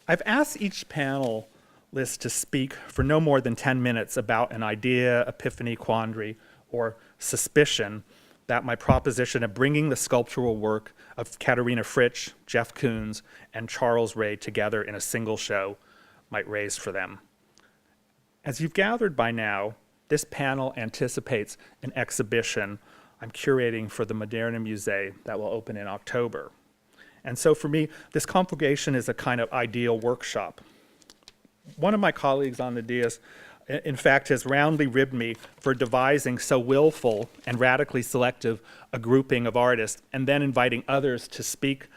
I've asked each panelist to speak for no more than 10 minutes about an idea, epiphany, quandary, or suspicion that my proposition of bringing the sculptural work of Katharina Fritsch, Jeff Koons, and Charles Ray together in a single show might raise for them. As you've gathered by now, this panel anticipates an exhibition I'm curating for the Moderna Museet that will open in October. And so for me, this convocation is a kind of ideal workshop. One of my colleagues on the dais, in fact, has roundly ribbed me for devising so willful and radically selective a grouping of artists and then inviting others to speak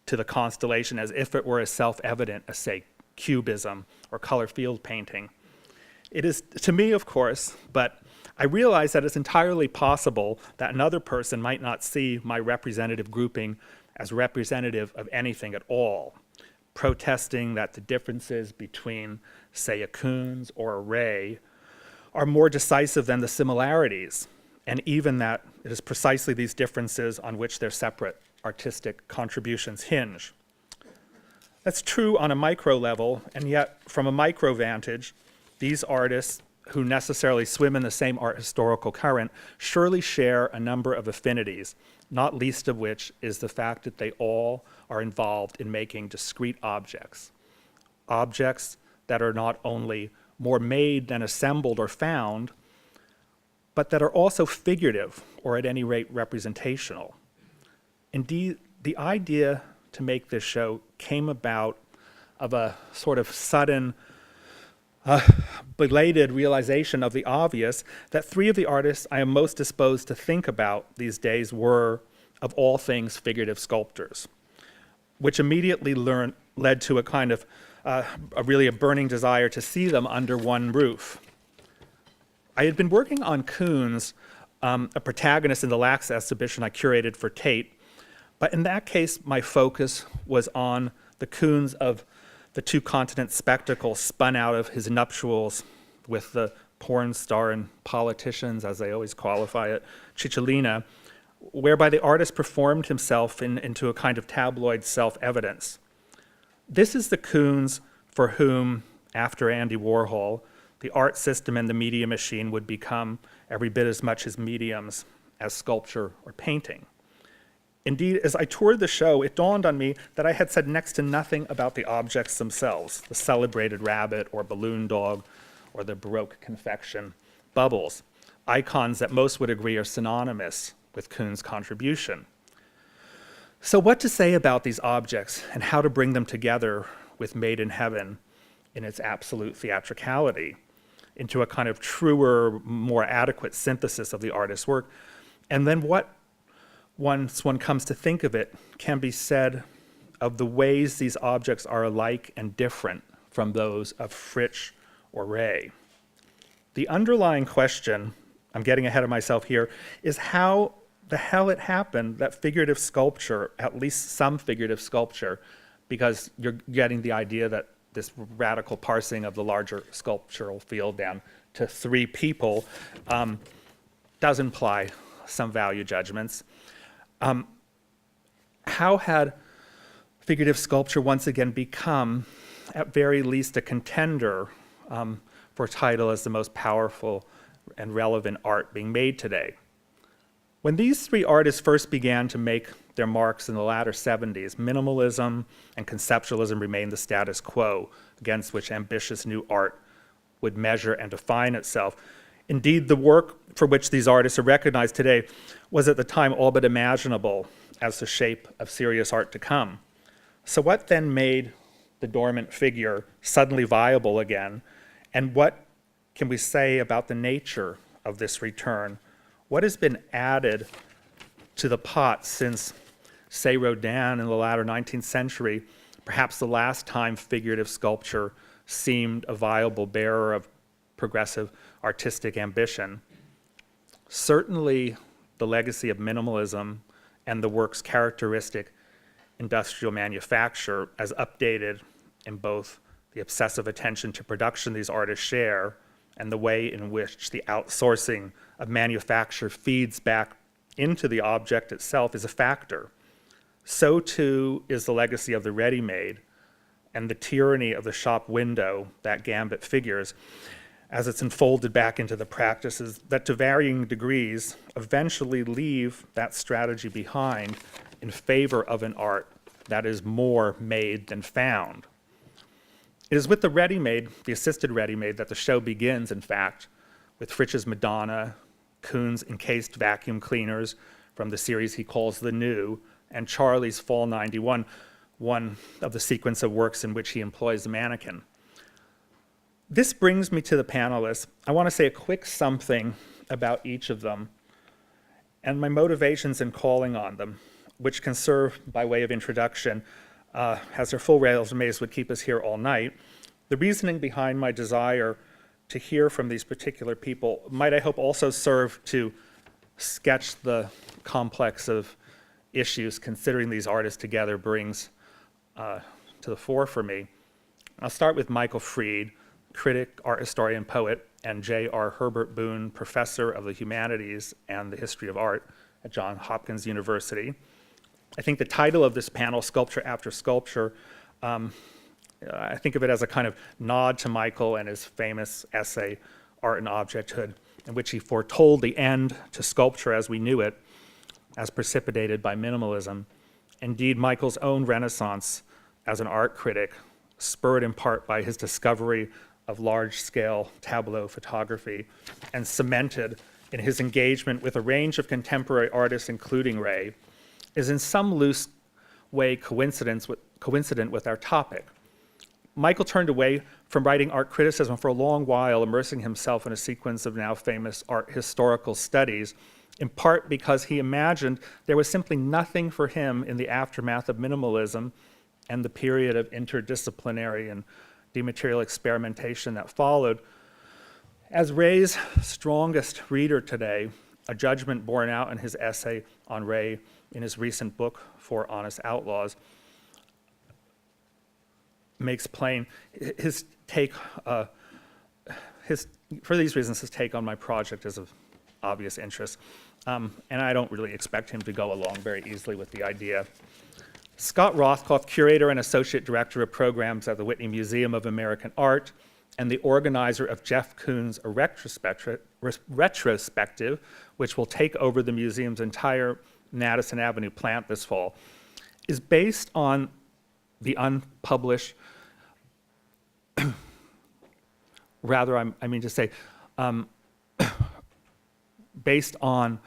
to the constellation as if it were as self-evident as, say, cubism or color field painting. It is to me, of course, but I realize that it's entirely possible that another person might not see my representative grouping as representative of anything at all, protesting that the differences between, say, a Koons or a Ray are more decisive than the similarities, and even that it is precisely these differences on which their separate artistic contributions hinge. That's true on a micro level, and yet from a micro vantage, these artists who necessarily swim in the same art historical current surely share a number of affinities, not least of which is the fact that they all are involved in making discrete objects. Objects that are not only more made than assembled or found, but that are also figurative, or at any rate representational. Indeed, the idea to make this show came about of a sort of sudden, belated realization of the obvious that three of the artists I am most disposed to think about these days were, of all things, figurative sculptors, which immediately led to a kind of, really a burning desire to see them under one roof. I had been working on Koons, a protagonist in the Lax exhibition I curated for Tate, but in that case, my focus was on the Koons of the Two Continents spectacle spun out of his nuptials with the porn star and politicians, as they always qualify it, Cicciolina, whereby the artist performed himself into a kind of tabloid self-evidence. This is the Koons for whom, after Andy Warhol, the art system and the media machine would become every bit as much his mediums as sculpture or painting. Indeed, as I toured the show, it dawned on me that I had said next to nothing about the objects themselves, the celebrated rabbit or balloon dog or the Baroque confection, bubbles, icons that most would agree are synonymous with Koons' contribution. So what to say about these objects and how to bring them together with Made in Heaven in its absolute theatricality into a kind of truer, more adequate synthesis of the artist's work, and then what, once one comes to think of it, can be said of the ways these objects are alike and different from those of Fritsch or Ray. The underlying question, I'm getting ahead of myself here, is how the hell it happened that figurative sculpture, at least some figurative sculpture, because you're getting the idea that this radical parsing of the larger sculptural field down to three people does imply some value judgments. How had figurative sculpture once again become, at very least, a contender for a title as the most powerful and relevant art being made today? When these three artists first began to make their marks in the latter 70s, minimalism and conceptualism remained the status quo against which ambitious new art would measure and define itself. Indeed, the work for which these artists are recognized today was at the time all but imaginable as the shape of serious art to come. So what then made the dormant figure suddenly viable again? And what can we say about the nature of this return? What has been added to the pot since, say, Rodin in the latter 19th century, perhaps the last time figurative sculpture seemed a viable bearer of progressive artistic ambition? Certainly, the legacy of minimalism and the work's characteristic industrial manufacture, as updated in both the obsessive attention to production these artists share and the way in which the outsourcing of manufacture feeds back into the object itself, is a factor. So too is the legacy of the ready-made, and the tyranny of the shop window that Gambit figures, as it's unfolded back into the practices that to varying degrees eventually leave that strategy behind in favor of an art that is more made than found. It is with the ready-made, the assisted ready-made, that the show begins, in fact, with Fritsch's Madonna, Koons' encased vacuum cleaners from the series he calls The New, and Charlie's Fall 91, one of the sequence of works in which he employs the mannequin. This brings me to the panelists. I want to say a quick something about each of them and my motivations in calling on them, which can serve by way of introduction, as their full resumes would keep us here all night. The reasoning behind my desire to hear from these particular people might, I hope, also serve to sketch the complex of issues considering these artists together brings to the fore for me. I'll start with Michael Fried, critic, art historian, poet, and J.R. Herbert Boone, professor of the humanities and the history of art at Johns Hopkins University. I think the title of this panel, Sculpture After Sculpture, I think of it as a kind of nod to Michael and his famous essay, Art and Objecthood, in which he foretold the end to sculpture as we knew it, as precipitated by minimalism. Indeed, Michael's own renaissance as an art critic, spurred in part by his discovery of large-scale tableau photography, and cemented in his engagement with a range of contemporary artists, including Ray, is in some loose way coincident with our topic. Michael turned away from writing art criticism for a long while, immersing himself in a sequence of now famous art historical studies, in part because he imagined there was simply nothing for him in the aftermath of minimalism and the period of interdisciplinary and dematerial experimentation that followed. As Ray's strongest reader today, a judgment borne out in his essay on Ray in his recent book, For Honest Outlaws, makes plain his take, for these reasons, his take on my project is of obvious interest. And I don't really expect him to go along very easily with the idea. Scott Rothkopf, curator and associate director of programs at the Whitney Museum of American Art, and the organizer of Jeff Koons' retrospective, which will take over the museum's entire Madison Avenue plant this fall, is based on the unpublished, based on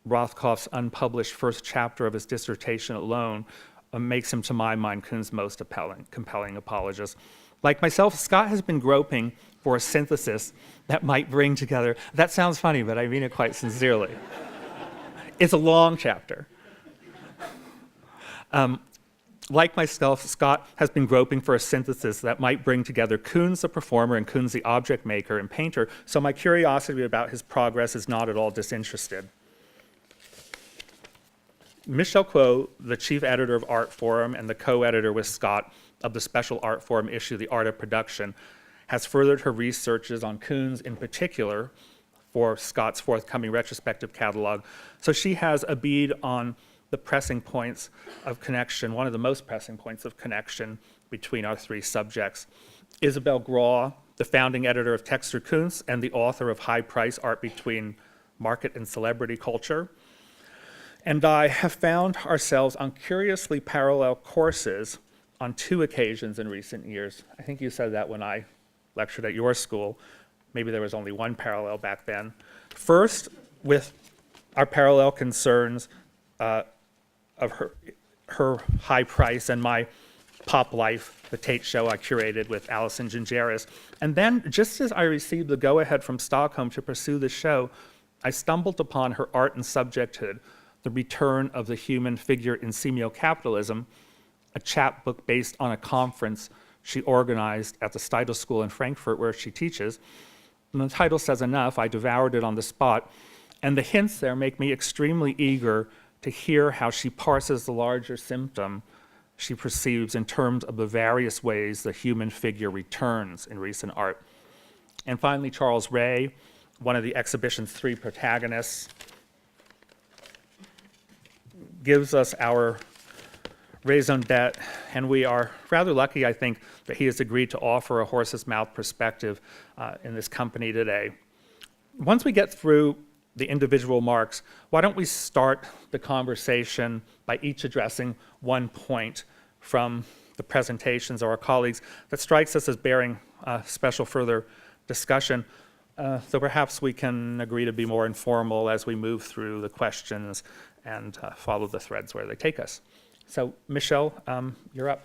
Rothkopf's unpublished first chapter of his dissertation alone, makes him, to my mind, Koons' most compelling apologist. Like myself, Scott has been groping for a synthesis that might bring together, that sounds funny, but I mean it quite sincerely. It's a long chapter. Like myself, Scott has been groping for a synthesis that might bring together Koons the performer and Koons the object maker and painter, so my curiosity about his progress is not at all disinterested. Michelle Kuo, the chief editor of Art Forum and the co-editor with Scott of the special Art Forum issue, The Art of Production, has furthered her researches on Koons in particular for Scott's forthcoming retrospective catalog. So she has a bead on the pressing points of connection, one of the most pressing points of connection between our three subjects. Isabelle Graw, the founding editor of Texture Koons and the author of High Price Art Between Market and Celebrity Culture, and I have found ourselves on curiously parallel courses on two occasions in recent years. I think you said that when I lectured at your school. Maybe there was only one parallel back then. First, with our parallel concerns of her High Price and my Pop Life, the Tate show I curated with Alison Gingeris. And then, just as I received the go-ahead from Stockholm to pursue the show, I stumbled upon her Art and Subjecthood, The Return of the Human Figure in Semio-Capitalism, a chapbook based on a conference she organized at the Steidl School in Frankfurt, where she teaches. And the title says enough. I devoured it on the spot. And the hints there make me extremely eager to hear how she parses the larger symptom she perceives in terms of the various ways the human figure returns in recent art. And finally, Charles Ray, one of the exhibition's three protagonists, gives us our raison d'etre, and we are rather lucky, I think, that he has agreed to offer a horse's mouth perspective in this company today. Once we get through the individual marks, why don't we start the conversation by each addressing one point from the presentations of our colleagues that strikes us as bearing special further discussion, so perhaps we can agree to be more informal as we move through the questions and follow the threads where they take us. So, Michelle, you're up.